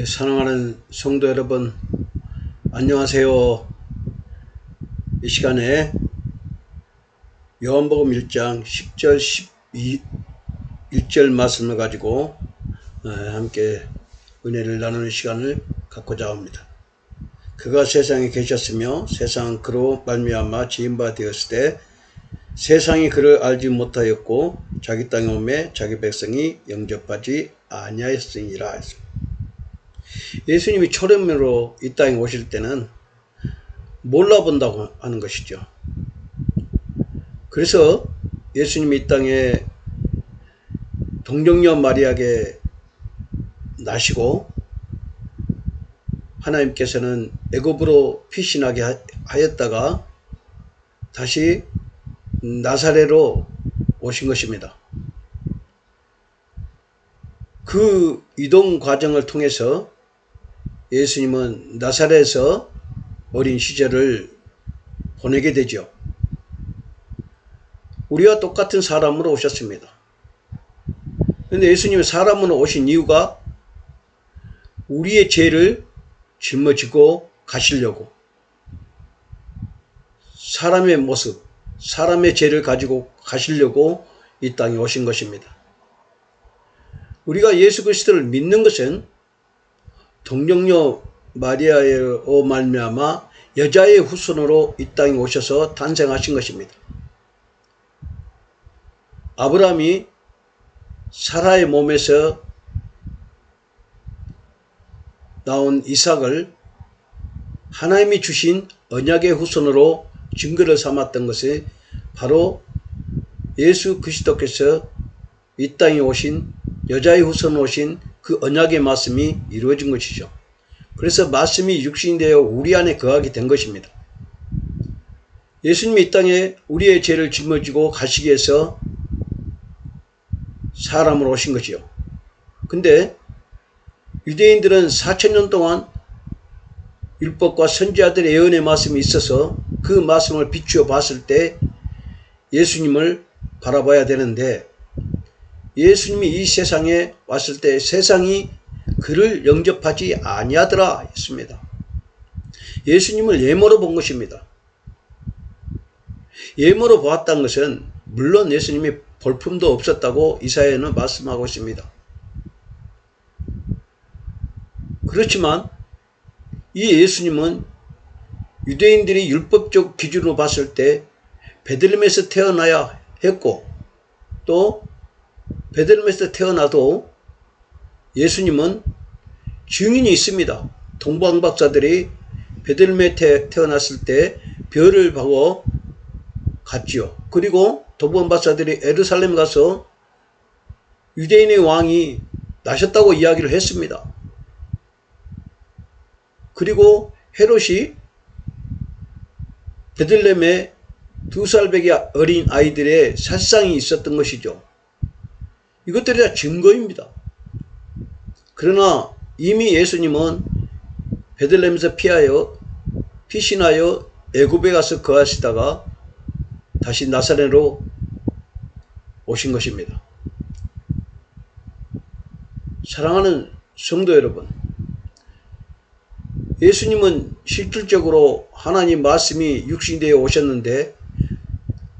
사랑하는 성도 여러분, 안녕하세요. 이 시간에 요한복음 1장 10절 11절 말씀을 가지고 함께 은혜를 나누는 시간을 갖고자 합니다. 그가 세상에 계셨으며 세상은 그로 말미암아 지은 바 되었을 때 세상이 그를 알지 못하였고 자기 땅에 오매 자기 백성이 영접하지 아니하였으니라 했습니다. 예수님이 초림으로 이 땅에 오실 때는 몰라본다고 하는 것이죠. 그래서 예수님이 이 땅에 동정녀 마리아에게 나시고 하나님께서는 애굽으로 피신하게 하였다가 다시 나사렛으로 오신 것입니다. 그 이동 과정을 통해서 예수님은 나사렛에서 어린 시절을 보내게 되죠. 우리와 똑같은 사람으로 오셨습니다. 그런데 예수님이 사람으로 오신 이유가 우리의 죄를 짊어지고 가시려고, 사람의 모습, 사람의 죄를 가지고 가시려고 이 땅에 오신 것입니다. 우리가 예수 그리스도를 믿는 것은 동정녀 마리아의 말미암아 여자의 후손으로 이 땅에 오셔서 탄생하신 것입니다. 아브라함이 사라의 몸에서 나온 이삭을 하나님이 주신 언약의 후손으로 증거를 삼았던 것이 바로 예수 그리스도께서 이 땅에 오신 여자의 후손으로 오신 그 언약의 말씀이 이루어진 것이죠. 그래서 말씀이 육신이 되어 우리 안에 거하게 된 것입니다. 예수님이 이 땅에 우리의 죄를 짊어지고 가시기 위해서 사람으로 오신 것이요. 근데 유대인들은 4000년 동안 율법과 선지자들의 예언의 말씀이 있어서 그 말씀을 비추어 봤을 때 예수님을 바라봐야 되는데, 예수님이 이 세상에 왔을 때 세상이 그를 영접하지 아니하더라 했습니다. 예수님을 예모로 본 것입니다. 예모로 보았다는 것은 물론 예수님이 볼품도 없었다고 이사야는 말씀하고 있습니다. 그렇지만 이 예수님은 유대인들이 율법적 기준으로 봤을 때 베들레헴에서 태어나야 했고, 또 베들레헴에서 태어나도 예수님은 증인이 있습니다. 동방 박사들이 베들레헴에 태어났을 때 별을 보고 갔지요. 그리고 동방 박사들이 예루살렘 가서 유대인의 왕이 나셨다고 이야기를 했습니다. 그리고 헤롯이 베들레헴에 2살배기 어린 아이들의 살상이 있었던 것이죠. 이것들이 다 증거입니다. 그러나 이미 예수님은 베들레헴에서 피신하여 애굽에 가서 거하시다가 다시 나사렛으로 오신 것입니다. 사랑하는 성도 여러분, 예수님은 실질적으로 하나님 말씀이 육신이 되어 오셨는데,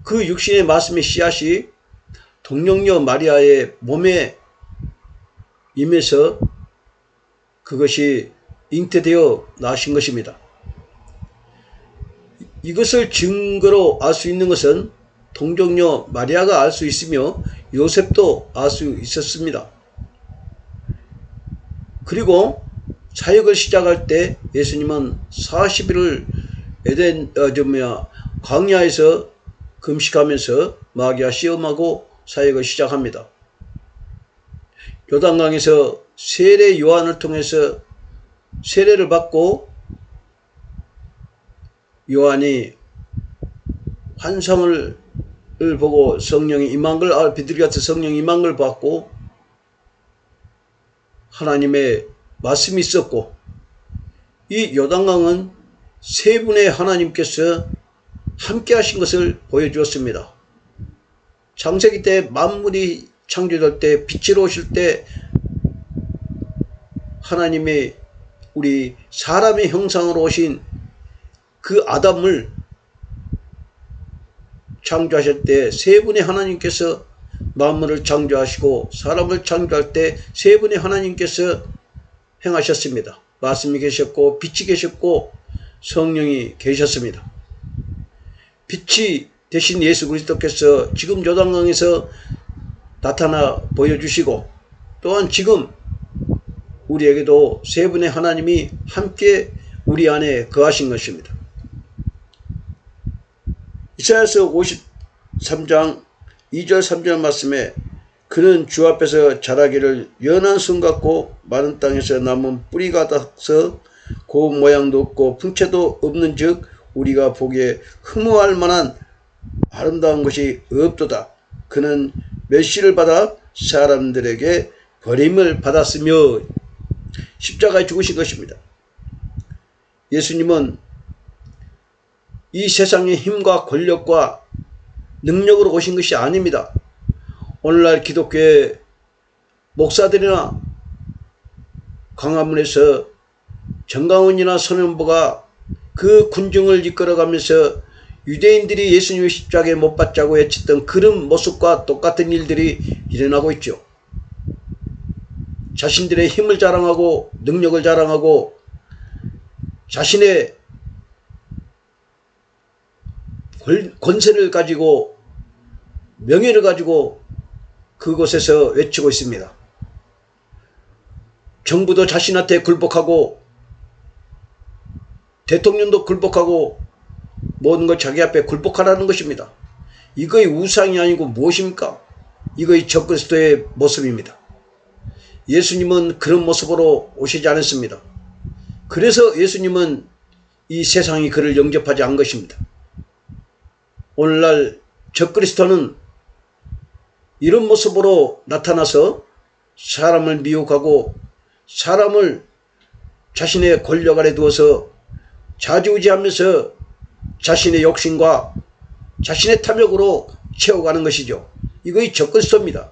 그 육신의 말씀의 씨앗이 동정녀 마리아의 몸에 임해서 그것이 잉태되어 나신 것입니다. 이것을 증거로 알 수 있는 것은 동정녀 마리아가 알 수 있으며 요셉도 알 수 있었습니다. 그리고 사역을 시작할 때 예수님은 40일을 광야에서 금식하면서 마귀와 시험하고 사역을 시작합니다. 요단강에서 세례 요한을 통해서 세례를 받고, 요한이 환상을 보고 성령이 임한 걸, 비둘기 같은 성령이 임한 걸 받고 하나님의 말씀이 있었고, 이 요단강은 세 분의 하나님께서 함께 하신 것을 보여주었습니다. 창세기 때 만물이 창조될 때 빛으로 오실 때 하나님의 우리 사람의 형상으로 오신 그 아담을 창조하실 때 세 분의 하나님께서 만물을 창조하시고 사람을 창조할 때 세 분의 하나님께서 행하셨습니다. 말씀이 계셨고 빛이 계셨고 성령이 계셨습니다. 빛이 대신 예수 그리스도께서 지금 요단강에서 나타나 보여주시고 또한 지금 우리에게도 세 분의 하나님이 함께 우리 안에 거하신 것입니다. 이사야서 53장 2절 3절 말씀에 그는 주 앞에서 자라기를 연한 순 같고 마른 땅에서 남은 뿌리 같아서 고운 모양도 없고 풍채도 없는 즉 우리가 보기에 흠모할 만한 아름다운 것이 없도다. 그는 멸시를 받아 사람들에게 버림을 받았으며 십자가에 죽으신 것입니다. 예수님은 이 세상의 힘과 권력과 능력으로 오신 것이 아닙니다. 오늘날 기독교의 목사들이나 광화문에서 정강훈이나 손현보가 그 군중을 이끌어가면서 유대인들이 예수님의 십자가에 못 박자고 외쳤던 그런 모습과 똑같은 일들이 일어나고 있죠. 자신들의 힘을 자랑하고 능력을 자랑하고 자신의 권세를 가지고 명예를 가지고 그곳에서 외치고 있습니다. 정부도 자신한테 굴복하고 대통령도 굴복하고 모든 걸 자기 앞에 굴복하라는 것입니다. 이거의 우상이 아니고 무엇입니까? 이거의 적그리스도의 모습입니다. 예수님은 그런 모습으로 오시지 않았습니다. 그래서 예수님은 이 세상이 그를 영접하지 않은 것입니다. 오늘날 적그리스도는 이런 모습으로 나타나서 사람을 미혹하고 사람을 자신의 권력 아래 두어서 좌지우지하면서 자신의 욕심과 자신의 탐욕으로 채워가는 것이죠. 이거의 적그리스도입니다.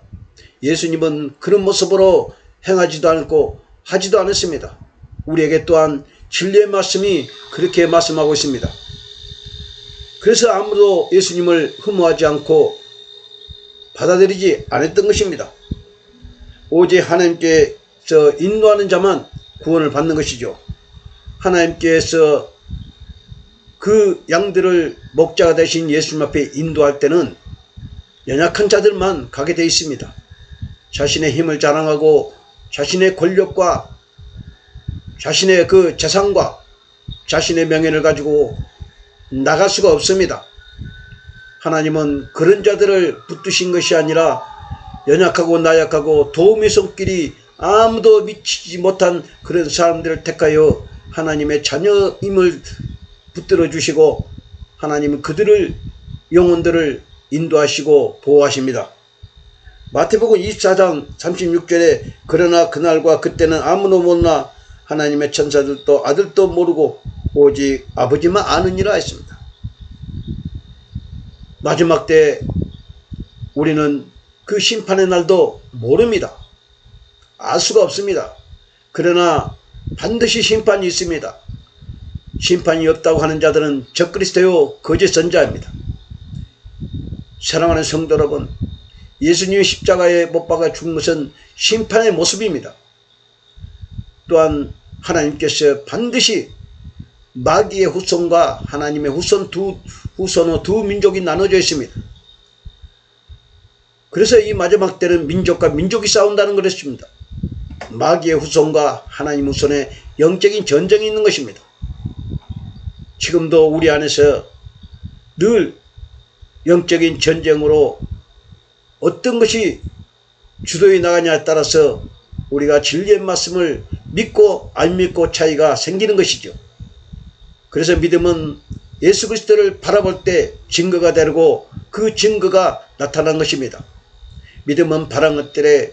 예수님은 그런 모습으로 행하지도 않고 하지도 않았습니다. 우리에게 또한 진리의 말씀이 그렇게 말씀하고 있습니다. 그래서 아무도 예수님을 흠모하지 않고 받아들이지 않았던 것입니다. 오직 하나님께서 인도하는 자만 구원을 받는 것이죠. 하나님께서 그 양들을 목자가 되신 예수님 앞에 인도할 때는 연약한 자들만 가게 되어 있습니다. 자신의 힘을 자랑하고 자신의 권력과 자신의 그 재산과 자신의 명예를 가지고 나갈 수가 없습니다. 하나님은 그런 자들을 붙드신 것이 아니라 연약하고 나약하고 도움의 손길이 아무도 미치지 못한 그런 사람들을 택하여 하나님의 자녀임을 붙들어 주시고 하나님은 그들을 영혼들을 인도하시고 보호하십니다. 마태복음 24장 36절에 그러나 그날과 그때는 아무도 몰라 하나님의 천사들도 아들도 모르고 오직 아버지만 아느니라 했습니다. 마지막 때 우리는 그 심판의 날도 모릅니다. 알 수가 없습니다. 그러나 반드시 심판이 있습니다. 심판이 없다고 하는 자들은 적그리스도요 거짓 선자입니다. 사랑하는 성도 여러분, 예수님의 십자가에 못 박아 죽은 것은 심판의 모습입니다. 또한 하나님께서 반드시 마귀의 후손과 하나님의 후손으로 두 민족이 나눠져 있습니다. 그래서 이 마지막 때는 민족과 민족이 싸운다는 것입니다. 마귀의 후손과 하나님 후손의 영적인 전쟁이 있는 것입니다. 지금도 우리 안에서 늘 영적인 전쟁으로 어떤 것이 주도해 나가냐에 따라서 우리가 진리의 말씀을 믿고 안 믿고 차이가 생기는 것이죠. 그래서 믿음은 예수 그리스도를 바라볼 때 증거가 되고 그 증거가 나타난 것입니다. 믿음은 바란 것들의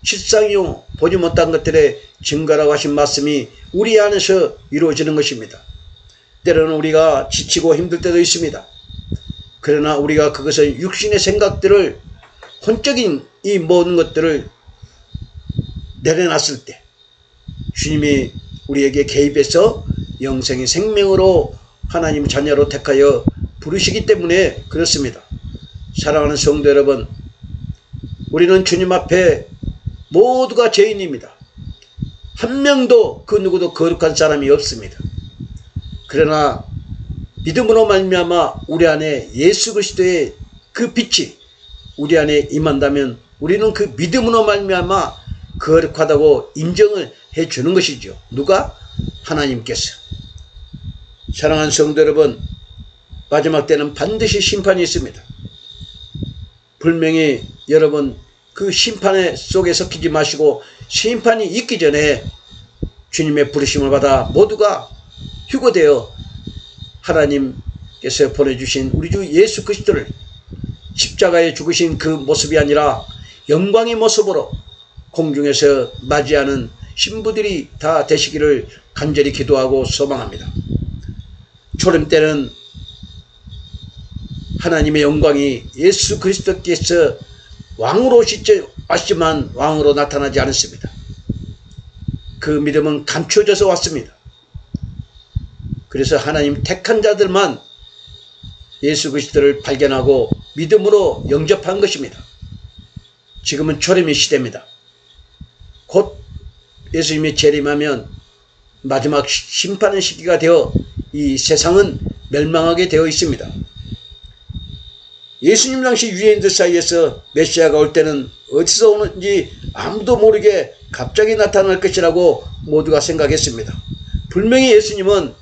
실상이요 보지 못한 것들의 증거라고 하신 말씀이 우리 안에서 이루어지는 것입니다. 때로는 우리가 지치고 힘들 때도 있습니다. 그러나 우리가 그것을 육신의 생각들을 혼적인 이 모든 것들을 내려놨을 때 주님이 우리에게 개입해서 영생의 생명으로 하나님 자녀로 택하여 부르시기 때문에 그렇습니다. 사랑하는 성도 여러분, 우리는 주님 앞에 모두가 죄인입니다. 한 명도 그 누구도 거룩한 사람이 없습니다. 그러나 믿음으로 말미암아 우리 안에 예수 그리스도의 그 빛이 우리 안에 임한다면 우리는 그 믿음으로 말미암아 거룩하다고 인정을 해주는 것이죠. 누가? 하나님께서. 사랑하는 성도 여러분, 마지막 때는 반드시 심판이 있습니다. 분명히 여러분 그 심판 속에 섞이지 마시고 심판이 있기 전에 주님의 부르심을 받아 모두가 휴거되어 하나님께서 보내주신 우리 주 예수 그리스도를 십자가에 죽으신 그 모습이 아니라 영광의 모습으로 공중에서 맞이하는 신부들이 다 되시기를 간절히 기도하고 소망합니다. 초림 때는 하나님의 영광이 예수 그리스도께서 왕으로 오시지만 왕으로 나타나지 않았습니다. 그 믿음은 감춰져서 왔습니다. 그래서 하나님 택한 자들만 예수 그리스도를 발견하고 믿음으로 영접한 것입니다. 지금은 초림의 시대입니다. 곧 예수님이 재림하면 마지막 심판의 시기가 되어 이 세상은 멸망하게 되어 있습니다. 예수님 당시 유대인들 사이에서 메시아가 올 때는 어디서 오는지 아무도 모르게 갑자기 나타날 것이라고 모두가 생각했습니다. 분명히 예수님은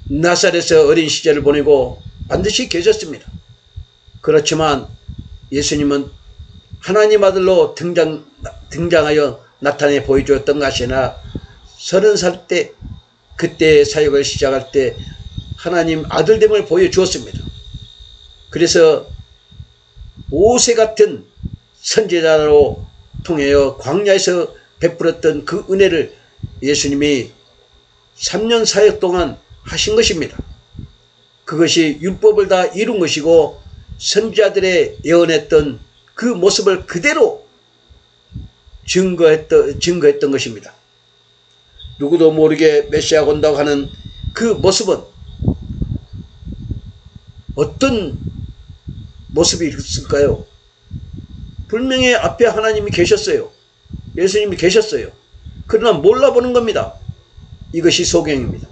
나사렛에서 어린 시절을 보내고 반드시 계셨습니다. 그렇지만 예수님은 하나님 아들로 등장하여 나타내 보여주었던 것이 아니라 30살 때 그때 사역을 시작할 때 하나님 아들됨을 보여주었습니다. 그래서 모세 같은 선지자로 통하여 광야에서 베풀었던 그 은혜를 예수님이 3년 사역 동안 하신 것입니다. 그것이 율법을 다 이룬 것이고 선지자들의 예언했던 그 모습을 그대로 증거했던 것입니다. 누구도 모르게 메시아가 온다고 하는 그 모습은 어떤 모습이 있을까요? 분명히 앞에 하나님이 계셨어요. 예수님이 계셨어요. 그러나 몰라보는 겁니다. 이것이 소경입니다.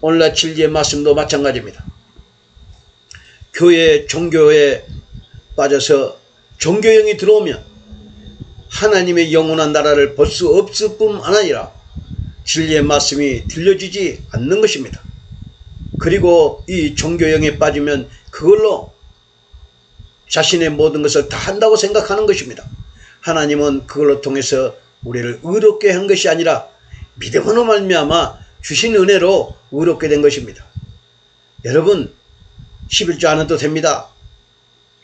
오늘날 진리의 말씀도 마찬가지입니다. 교회, 종교에 빠져서 종교형이 들어오면 하나님의 영원한 나라를 볼 수 없을 뿐 아니라 진리의 말씀이 들려지지 않는 것입니다. 그리고 이 종교형에 빠지면 그걸로 자신의 모든 것을 다 한다고 생각하는 것입니다. 하나님은 그걸로 통해서 우리를 의롭게 한 것이 아니라 믿음으로 말미암아 주신 은혜로 의롭게 된 것입니다. 여러분 11조 안 해도 됩니다.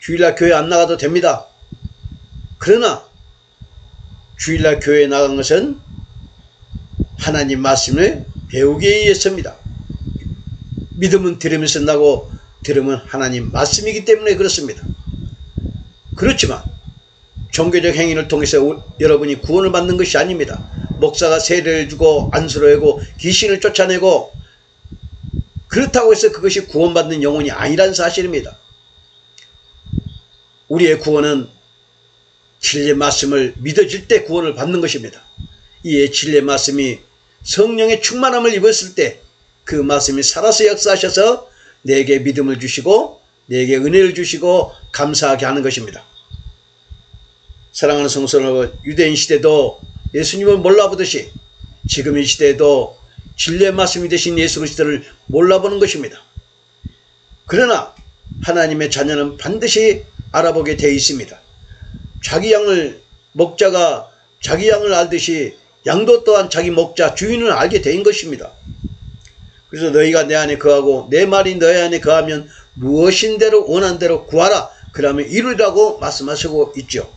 주일날 교회 안 나가도 됩니다. 그러나 주일날 교회에 나간 것은 하나님 말씀을 배우기 위해서입니다. 믿음은 들으면서 나고 들으면 하나님 말씀이기 때문에 그렇습니다. 그렇지만 종교적 행위를 통해서 여러분이 구원을 받는 것이 아닙니다. 목사가 세례를 주고 안수를 하고 귀신을 쫓아내고 그렇다고 해서 그것이 구원받는 영혼이 아니라는 사실입니다. 우리의 구원은 진리의 말씀을 믿어질 때 구원을 받는 것입니다. 이에 진리의 말씀이 성령의 충만함을 입었을 때 그 말씀이 살아서 역사하셔서 내게 믿음을 주시고 내게 은혜를 주시고 감사하게 하는 것입니다. 사랑하는 성도 여러분, 유대인 시대도 예수님을 몰라보듯이 지금 이 시대에도 진리의 말씀이 되신 예수 그리스도를 몰라보는 것입니다. 그러나 하나님의 자녀는 반드시 알아보게 되어 있습니다. 자기 양을 목자가 자기 양을 알듯이 양도 또한 자기 목자 주인을 알게 된 것입니다. 그래서 너희가 내 안에 거하고 내 말이 너희 안에 거하면 무엇인 대로 원한 대로 구하라. 그러면 이루리라고 말씀하시고 있죠.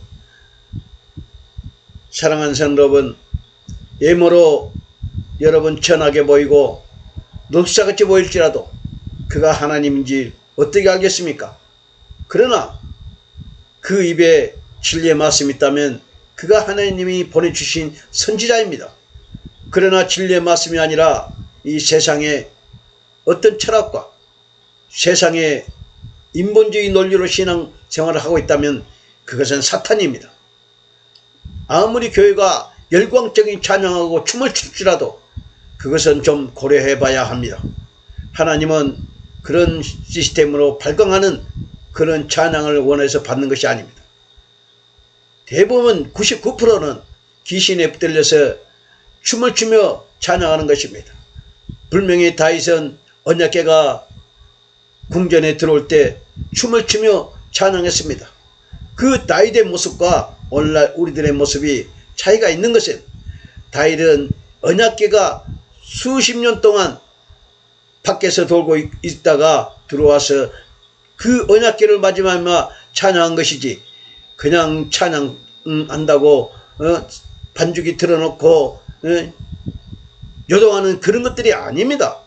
사랑하는 성도 여러분, 외모로 여러분 천하게 보이고 넉사같이 보일지라도 그가 하나님인지 어떻게 알겠습니까? 그러나 그 입에 진리의 말씀이 있다면 그가 하나님이 보내주신 선지자입니다. 그러나 진리의 말씀이 아니라 이 세상의 어떤 철학과 세상의 인본주의 논리로 신앙생활을 하고 있다면 그것은 사탄입니다. 아무리 교회가 열광적인 찬양하고 춤을 출지라도 그것은 좀 고려해 봐야 합니다. 하나님은 그런 시스템으로 발광하는 그런 찬양을 원해서 받는 것이 아닙니다. 대부분 99%는 귀신에 붙들려서 춤을 추며 찬양하는 것입니다. 분명히 다윗은 언약궤가 궁전에 들어올 때 춤을 추며 찬양했습니다. 그 다윗의 모습과 오늘날 우리들의 모습이 차이가 있는 것은 다윗은 언약궤가 수십 년 동안 밖에서 돌고 있다가 들어와서 그 언약궤를 맞이하며 찬양한 것이지 그냥 찬양한다고 반죽이 틀어놓고 요동하는 그런 것들이 아닙니다.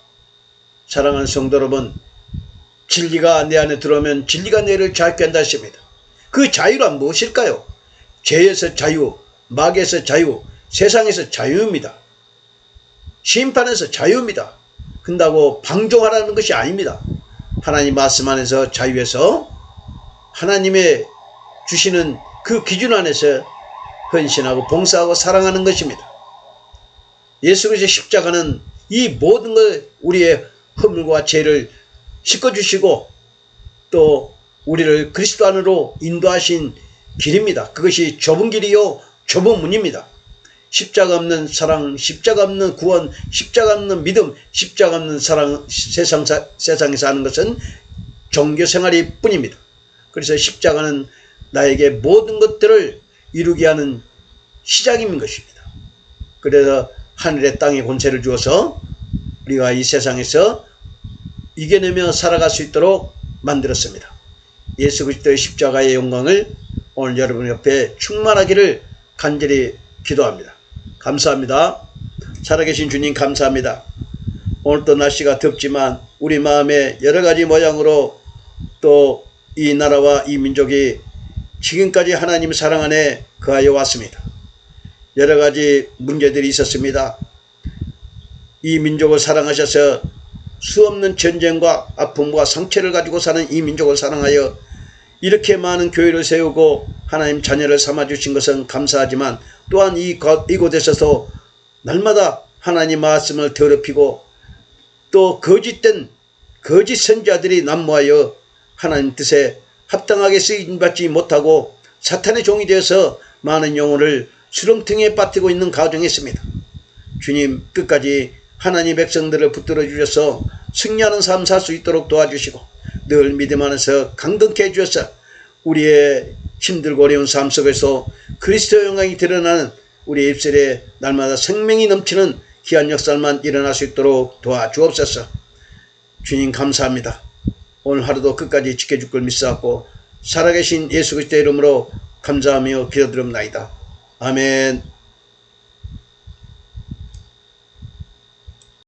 사랑하는 성도 여러분, 진리가 내 안에 들어오면 진리가 너를 자유케 한다 했습니다. 그 자유란 무엇일까요? 죄에서 자유, 마귀에서 자유, 세상에서 자유입니다. 심판에서 자유입니다. 근다고 방종하라는 것이 아닙니다. 하나님 말씀 안에서 자유해서 하나님의 주시는 그 기준 안에서 헌신하고 봉사하고 사랑하는 것입니다. 예수 그리스도의 십자가는 이 모든 것 우리의 허물과 죄를 씻어주시고 또 우리를 그리스도 안으로 인도하신 길입니다. 그것이 좁은 길이요 좁은 문입니다. 십자가 없는 사랑, 십자가 없는 구원, 십자가 없는 믿음, 십자가 없는 사랑, 세상에서 하는 것은 종교생활일 뿐입니다. 그래서 십자가는 나에게 모든 것들을 이루게 하는 시작인 것입니다. 그래서 하늘의 땅에 권세를 주어서 우리가 이 세상에서 이겨내며 살아갈 수 있도록 만들었습니다. 예수 그리스도의 십자가의 영광을 오늘 여러분 옆에 충만하기를 간절히 기도합니다. 감사합니다. 살아계신 주님 감사합니다. 오늘도 날씨가 덥지만 우리 마음에 여러가지 모양으로 또 이 나라와 이 민족이 지금까지 하나님 사랑 안에 거하여 왔습니다. 여러가지 문제들이 있었습니다. 이 민족을 사랑하셔서 수없는 전쟁과 아픔과 상처를 가지고 사는 이 민족을 사랑하여 이렇게 많은 교회를 세우고 하나님 자녀를 삼아주신 것은 감사하지만 또한 이곳에서도 날마다 하나님 말씀을 더럽히고 또 거짓된 거짓 선지자들이 난무하여 하나님 뜻에 합당하게 쓰임받지 못하고 사탄의 종이 되어서 많은 영혼을 수렁텅이에 빠뜨리고 있는 가정이 있습니다. 주님 끝까지 하나님 백성들을 붙들어 주셔서 승리하는 삶 살 수 있도록 도와주시고 늘 믿음 안에서 강건케 해주셔서 우리의 힘들고 어려운 삶 속에서 그리스도의 영광이 드러나는 우리의 입술에 날마다 생명이 넘치는 귀한 역사만 일어날 수 있도록 도와주옵소서. 주님 감사합니다. 오늘 하루도 끝까지 지켜줄 걸 믿사옵고 살아계신 예수 그리스도의 이름으로 감사하며 기도드립나이다. 아멘.